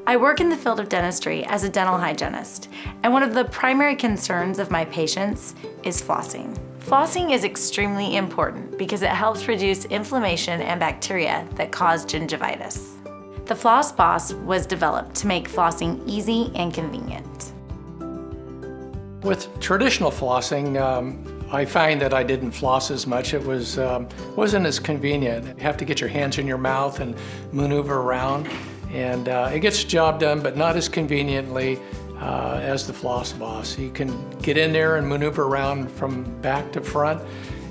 I work in the field of dentistry as a dental hygienist, and one of the primary concerns of my patients is flossing. Flossing is extremely important because it helps reduce inflammation and bacteria that cause gingivitis. The Floss Boss was developed to make flossing easy and convenient. With traditional flossing, I find that I didn't floss as much. It wasn't as convenient. You have to get your hands in your mouth and maneuver around, and it gets the job done, but not as conveniently as the Floss Boss. You can get in there and maneuver around from back to front,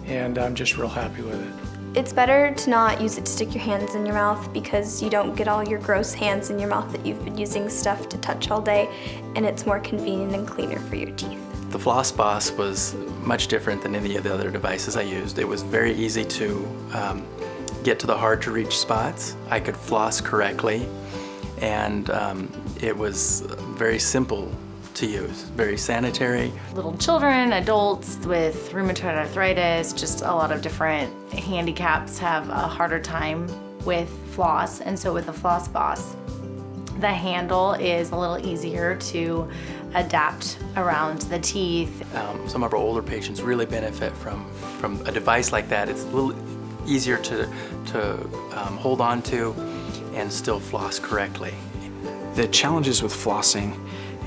and I'm just real happy with it. It's better to not use it to stick your hands in your mouth because you don't get all your gross hands in your mouth that you've been using stuff to touch all day, and it's more convenient and cleaner for your teeth. The Floss Boss was much different than any of the other devices I used. It was very easy to get to the hard to reach spots. I could floss correctly, and it was very simple to use, very sanitary. Little children, adults with rheumatoid arthritis, just a lot of different handicaps have a harder time with floss, and so with the Floss Boss, the handle is a little easier to adapt around the teeth. Some of our older patients really benefit from a device like that. It's a little easier to hold on to and still floss correctly. The challenges with flossing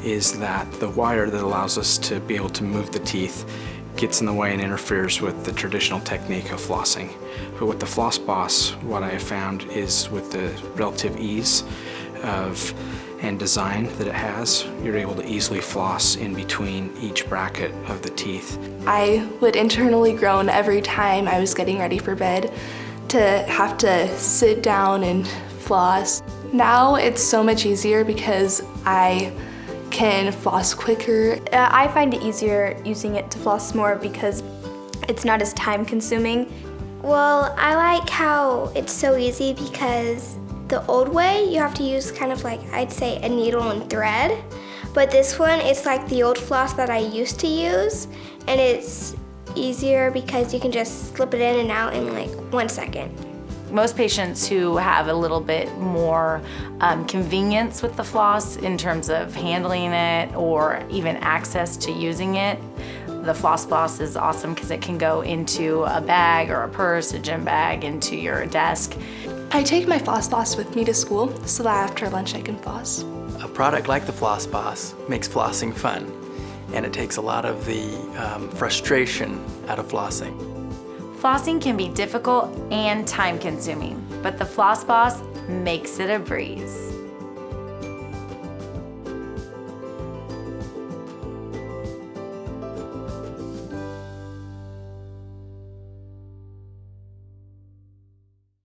is that the wire that allows us to be able to move the teeth gets in the way and interferes with the traditional technique of flossing. But with the Floss Boss, what I have found is with the relative ease and design that it has, you're able to easily floss in between each bracket of the teeth. I would internally groan every time I was getting ready for bed to have to sit down and floss. Now it's so much easier because I can floss quicker. I find it easier using it to floss more because it's not as time consuming. Well, I like how it's so easy because the old way you have to use kind of like, I'd say, a needle and thread, but this one it's like the old floss that I used to use, and it's easier because you can just slip it in and out in like 1 second. Most patients who have a little bit more convenience with the floss in terms of handling it or even access to using it, the Floss Boss is awesome because it can go into a bag or a purse, a gym bag, into your desk. I take my Floss Boss with me to school so that after lunch I can floss. A product like the Floss Boss makes flossing fun, and it takes a lot of the frustration out of flossing. Flossing can be difficult and time-consuming, but the Floss Boss makes it a breeze.